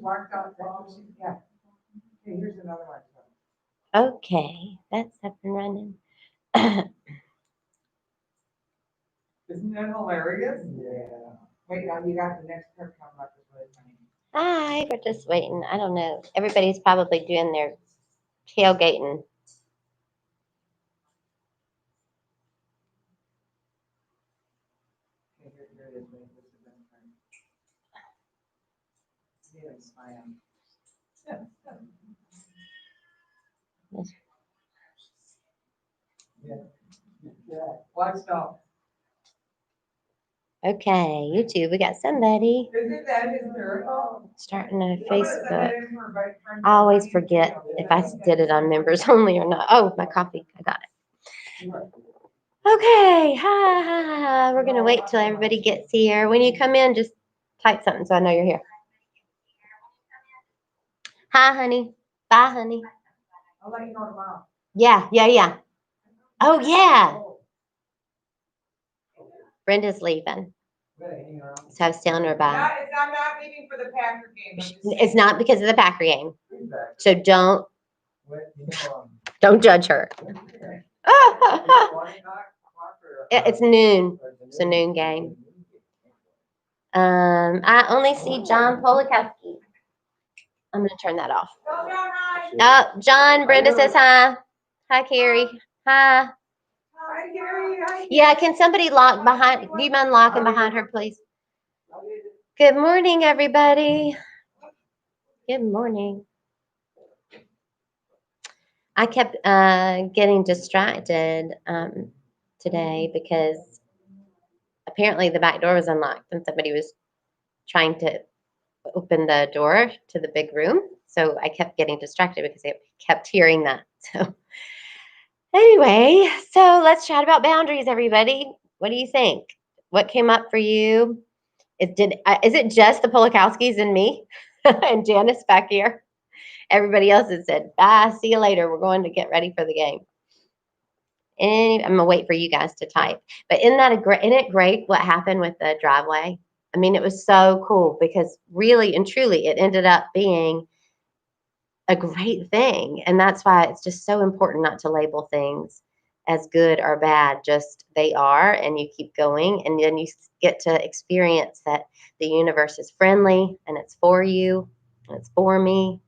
walked out. Yeah. Okay, here's another one. Okay, that's up and running. Isn't that hilarious? Yeah. Wait, now you got the next part coming up. Is really funny. Hi, we're just waiting. I don't know. Everybody's probably doing their tailgating. Okay, here it is. Wait, this is the best part. See, I smile. Yeah. Watch now. Okay, YouTube, we got somebody Isn't that hysterical? starting a I'm gonna send that Facebook. in for my friend. I always forget if I did it on members only or not. Oh, my coffee. I got it. Okay. Hi. We're going to wait till everybody gets here. When you come in, just type something so I know you're here. Hi, honey. Bye, honey. I'll let you know tomorrow. Yeah. Oh, yeah. Brenda's leaving. So I was telling her bye. I'm not leaving for the Packer game. It's not because of the Packer game. So don't judge her. It's noon. It's a noon game. I only see John Polakowski. I'm going to turn that off. John, Brenda says hi. Hi, Carrie. Hi. Hi, Gary. Hi. Yeah, can somebody lock behind? Do you mind locking behind her, please? Good morning, everybody. Good morning. I kept getting distracted today because apparently the back door was unlocked and somebody was trying to open the door to the big room. So I kept getting distracted because I kept hearing that. So anyway, so let's chat about boundaries, everybody. What do you think? What came up for you? Is it just the Polakowskis and me and Janice back here? Everybody else has said, bye, see you later. We're going to get ready for the game. And I'm going to wait for you guys to type. But isn't it great what happened with the driveway? I mean, it was so cool because really and truly it ended up being a great thing. And that's why it's just so important not to label things as good or bad, just they are, and you keep going, and then you get to experience that the universe is friendly and it's for you and it's for me.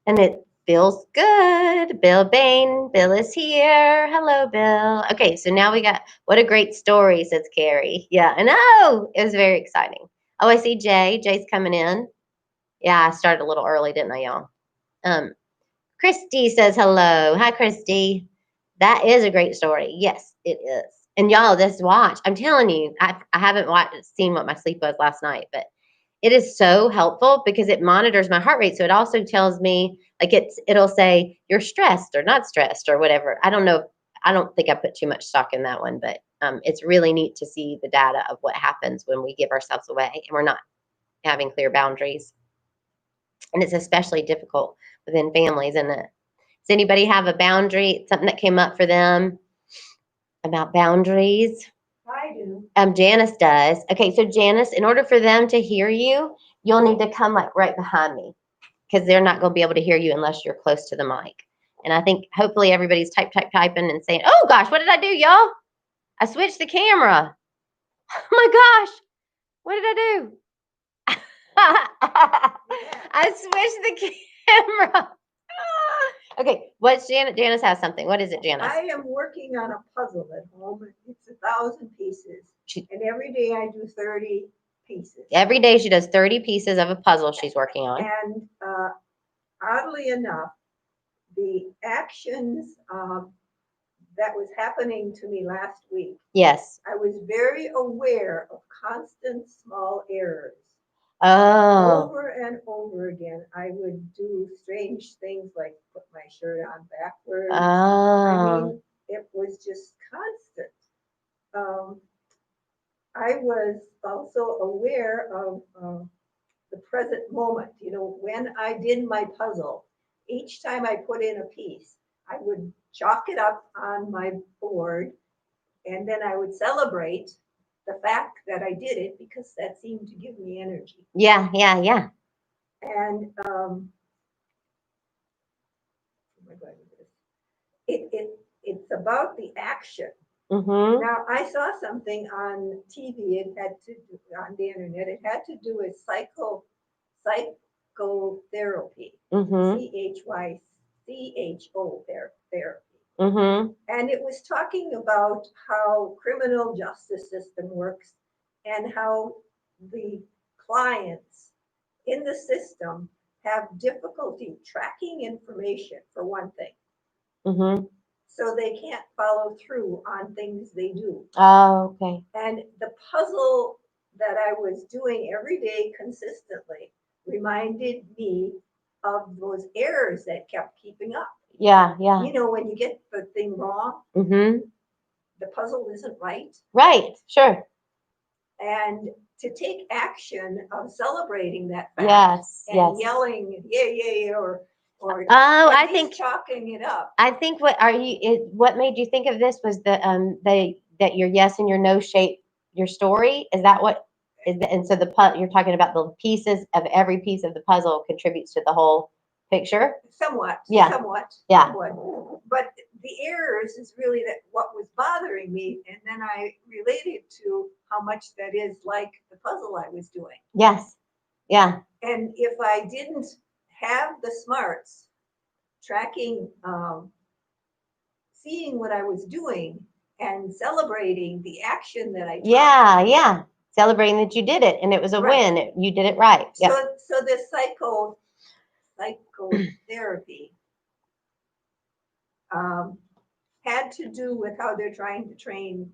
And it feels good. Bill Bain. Bill is here. Hello, Bill. Okay, so now we got, what a great story, says Carrie. Yeah, I know. It was very exciting. Oh, I see Jay. Jay's coming in. Yeah, I started a little early, didn't I, y'all? Christy says hello. Hi, Christy. That is a great story. Yes, it is. And y'all, this watch, I'm telling you, I haven't seen what my sleep was last night, but it is so helpful because it monitors my heart rate. So it also tells me, like it'll say you're stressed or not stressed or whatever. I don't know. I don't think I put too much stock in that one, but it's really neat to see the data of what happens when we give ourselves away and we're not having clear boundaries. And it's especially difficult within families, isn't it? Does anybody have a boundary, something that came up for them about boundaries? I do. Janice does. Okay, so Janice, in order for them to hear you, you'll need to come like right behind me because they're not going to be able to hear you unless you're close to the mic. And I think hopefully everybody's typing and saying, oh gosh, what did I do, y'all? I switched the camera. Oh my gosh, what did I do? I switched the camera. Okay, what's Janice? Janice has something. What is it, Janice? I am working on a puzzle at home. It's 1,000 pieces, and every day I do 30 pieces. Every day she does 30 pieces of a puzzle she's working on. And oddly enough, the actions that was happening to me last week. Yes. I was very aware of constant small errors. Oh. Over and over again, I would do strange things like put my shirt on backwards. Oh. I mean, it was just constant. I was also aware of the present moment. You know, when I did my puzzle, each time I put in a piece, I would chalk it up on my board, and then I would celebrate the fact that I did it because that seemed to give me energy. Yeah, yeah, yeah. And oh my God, it's about the action. Mm-hmm. Now, I saw something on TV, it had to do, on the internet, it had to do with psychotherapy, Mm-hmm. CHYCHO therapy. Mm-hmm. And it was talking about how criminal justice system works and how the clients in the system have difficulty tracking information, for one thing. Mm-hmm. So they can't follow through on things they do. Oh, okay. And the puzzle that I was doing every day consistently reminded me of those errors that kept keeping up. Yeah, yeah. You know, when you get the thing wrong, Mm-hmm. the puzzle isn't right. Right, sure. And to take action of celebrating that fact Yes, and yes. yelling, yeah, yeah, yeah, or Oh, at I least think chalking it up. I think what made you think of this was that your yes and your no shape your story. Is that what is the, and so you're talking about the pieces of every piece of the puzzle contributes to the whole picture? Somewhat, Yeah. somewhat, Yeah. somewhat. But the errors is really that what was bothering me, and then I related to how much that is like the puzzle I was doing. Yes. Yeah. And if I didn't have the smarts tracking, seeing what I was doing and celebrating the action that I took. Yeah, yeah. Celebrating that you did it and it was a Right. win. You did it right. Yeah. So this psychotherapy had to do with how they're trying to train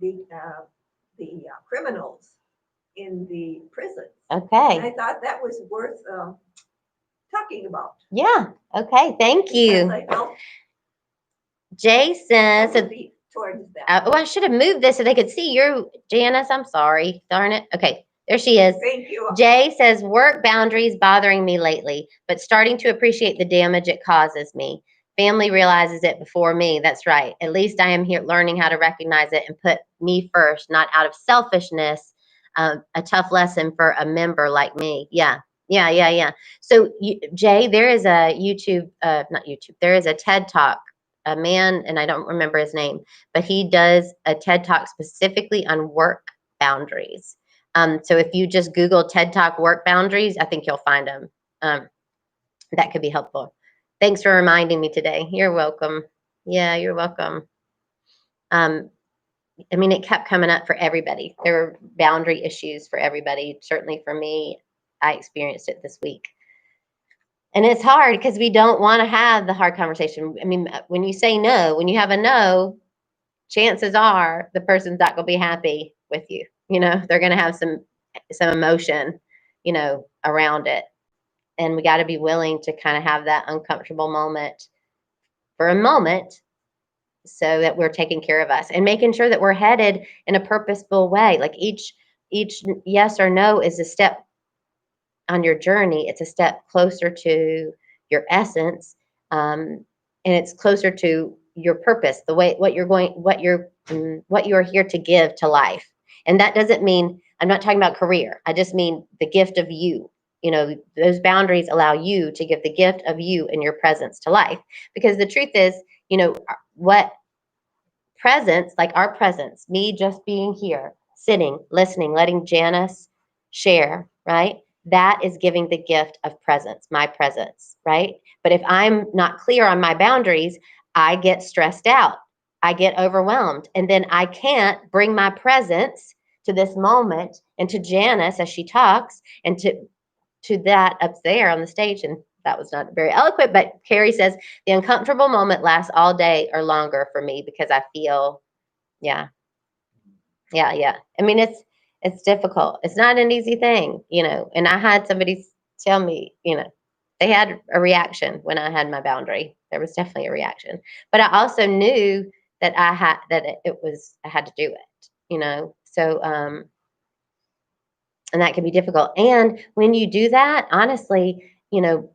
the criminals in the prisons. And Okay. I thought that was worth talking about. Yeah. Okay. Thank Because you. I felt Jay says, sympathy towards them. oh, I should have moved this so they could see you, Janice. I'm sorry. Darn it. Okay. There she is. Thank you. Jay says, work boundaries bothering me lately, but starting to appreciate the damage it causes me. Family realizes it before me. That's right. At least I am here learning how to recognize it and put me first, not out of selfishness. A tough lesson for a member like me. Yeah. Yeah. Yeah. Yeah. So, Jay, there is a not YouTube, there is a TED Talk, a man, and I don't remember his name, but he does a TED Talk specifically on work boundaries. So if you just Google TED Talk work boundaries, I think you'll find them. That could be helpful. Thanks for reminding me today. You're welcome. Yeah, you're welcome. I mean, it kept coming up for everybody. There were boundary issues for everybody. Certainly for me, I experienced it this week. And it's hard because we don't want to have the hard conversation. I mean, when you say no, when you have a no, chances are the person's not going to be happy with you. You know, they're going to have some emotion, you know, around it. And we got to be willing to kind of have that uncomfortable moment for a moment so that we're taking care of us and making sure that we're headed in a purposeful way. Like each yes or no is a step on your journey. It's a step closer to your essence. And it's closer to your purpose, the way, what you're here to give to life. And that doesn't mean, I'm not talking about career. I just mean the gift of you. You know, those boundaries allow you to give the gift of you and your presence to life. Because the truth is, you know, what presence, like our presence, me just being here, sitting, listening, letting Janice share, right? That is giving the gift of presence, my presence, right? But if I'm not clear on my boundaries, I get stressed out. I get overwhelmed. And then I can't bring my presence to this moment and to Janice as she talks and to that up there on the stage. And that was not very eloquent, but Carrie says the uncomfortable moment lasts all day or longer for me because I feel, yeah. I mean, it's difficult. It's not an easy thing, you know. And I had somebody tell me, you know, they had a reaction when I had my boundary. There was definitely a reaction, but I also knew that I had to do it, you know. So, and that can be difficult. And when you do that, honestly, you know,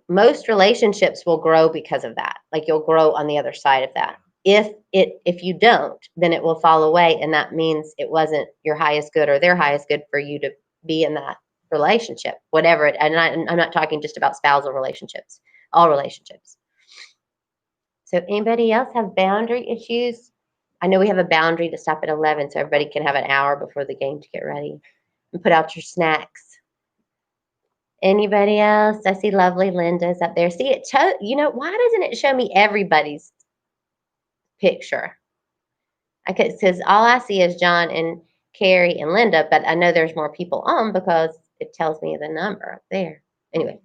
most relationships will grow because of that. Like you'll grow on the other side of that. if you don't, then it will fall away, and that means it wasn't your highest good or their highest good for you to be in that relationship, whatever it. And I'm not talking just about spousal relationships, all relationships. So anybody else have boundary issues? I know we have a boundary to stop at 11, so everybody can have an hour before the game to get ready and put out your snacks. Anybody else? I see lovely Linda's up there. See it, why doesn't it show me everybody's picture? Because all I see is John and Carrie and Linda, but I know there's more people on because it tells me the number up there. Anyway,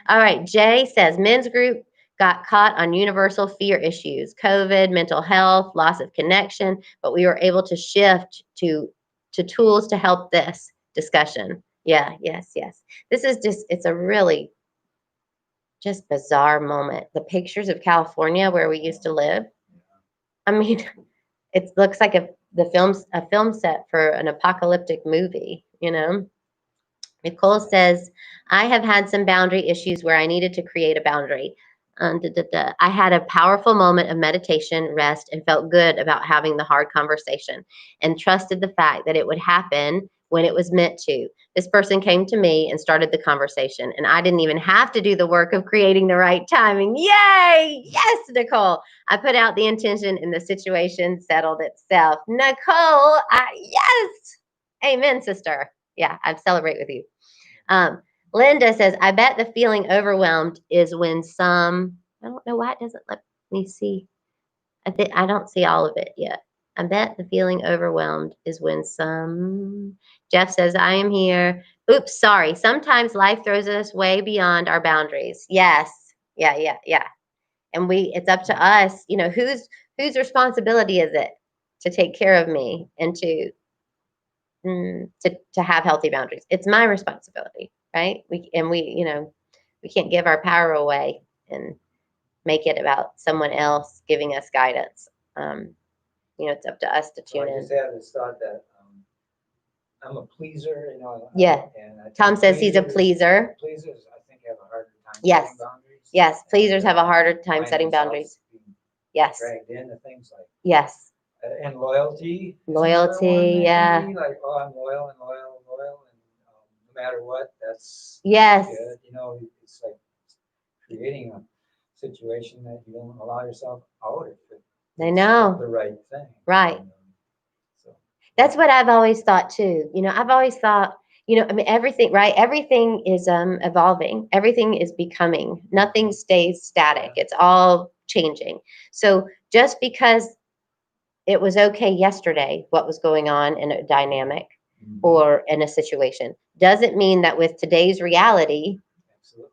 all right. Jay says men's group got caught on universal fear issues, COVID, mental health, loss of connection, but we were able to shift to tools to help this discussion. Yeah, yes. This is it's a really just bizarre moment. The pictures of California where we used to live. I mean, it looks like a film set for an apocalyptic movie, Nicole says, I have had some boundary issues where I needed to create a boundary. I had a powerful moment of meditation, rest, and felt good about having the hard conversation and trusted the fact that it would happen when it was meant to. This person came to me and started the conversation, and I didn't even have to do the work of creating the right timing. Yay! Yes, Nicole. I put out the intention and the situation settled itself. Nicole, yes! Amen, sister. Yeah, I celebrate with you. Linda says, I bet the feeling overwhelmed is when I don't know why it doesn't let me see. I don't see all of it yet. I bet the feeling overwhelmed is when Jeff says, I am here. Oops, sorry. Sometimes life throws us way beyond our boundaries. Yes. Yeah. And it's up to us, whose responsibility is it to take care of me and to have healthy boundaries? It's my responsibility, right? We can't give our power away and make it about someone else giving us guidance. It's up to us to tune in. I just had this thought that I'm a pleaser, Yeah. And Tom says he's a pleaser. Pleasers, I think, have a harder time Yes. setting boundaries. Yes, pleasers have a harder time find setting themselves boundaries. being Yes. Dragged into things like Yes. and loyalty. is Loyalty, another one that yeah. can be like, oh, I'm loyal, and no matter what, that's Yes. good. It's like creating a situation that you don't allow yourself out if it's I know. the right thing. Right. So That's what I've always thought too. I've always thought, everything, right? Everything is evolving. Everything is becoming. Nothing stays static. It's all changing. So just because it was okay yesterday, what was going on in a dynamic or in a situation, doesn't mean that with today's reality, absolutely.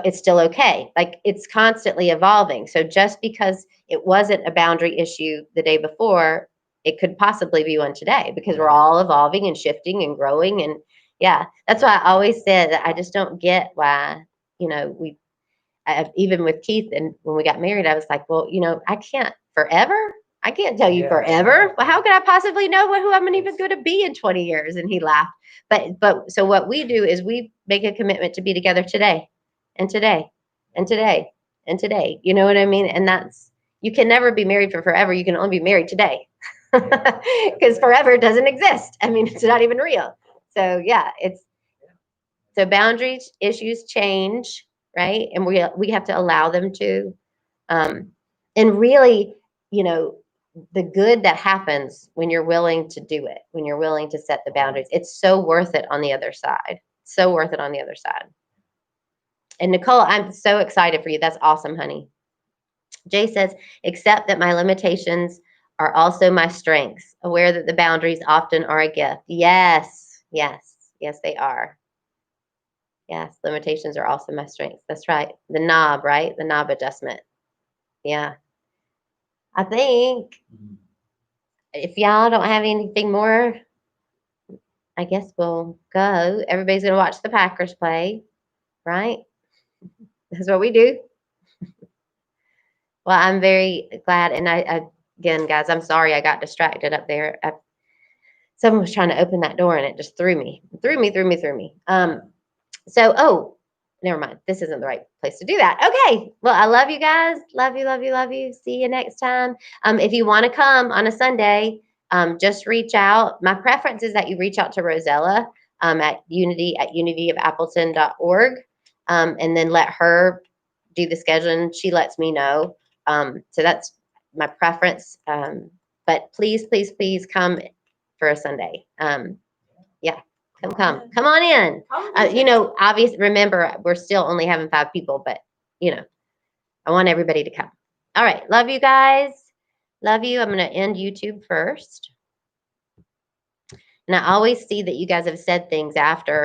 it's still okay. Like it's constantly evolving. So just because it wasn't a boundary issue the day before, it could possibly be one today because we're all evolving and shifting and growing. And yeah, that's why I always said that I just don't get why, even with Keith and when we got married, I was like, well, I can't forever. I can't tell you forever. Well, how could I possibly know who I'm even going to be in 20 years? And he laughed. But so what we do is we make a commitment to be together today and today and today and today. You know what I mean? And you can never be married for forever. You can only be married today because forever doesn't exist. I mean, it's not even real. So yeah, so boundaries, issues change, right? And we have to allow them to, and really, the good that happens when you're willing to do it, when you're willing to set the boundaries, it's so worth it on the other side. So worth it on the other side. And Nicole, I'm so excited for you. That's awesome, honey. Jay says, accept that my limitations are also my strengths, aware that the boundaries often are a gift. Yes, they are. Yes, limitations are also my strengths. That's right. The knob, right? The knob adjustment. Yeah. I think if y'all don't have anything more, I guess we'll go. Everybody's going to watch the Packers play, right? That's what we do. Well, I'm very glad. And again, guys, I'm sorry I got distracted up there. Someone was trying to open that door and it just threw me. So, never mind. This isn't the right place to do that. Okay. Well, I love you guys. Love you, love you, love you. See you next time. If you want to come on a Sunday, just reach out. My preference is that you reach out to Rosella at unityofappleton.org, and then let her do the scheduling. She lets me know. So that's my preference. But please, please, please come for a Sunday. Yeah, come on in. Obviously, remember, we're still only having 5 people, but I want everybody to come. All right. Love you guys. Love you. I'm going to end YouTube first. And I always see that you guys have said things after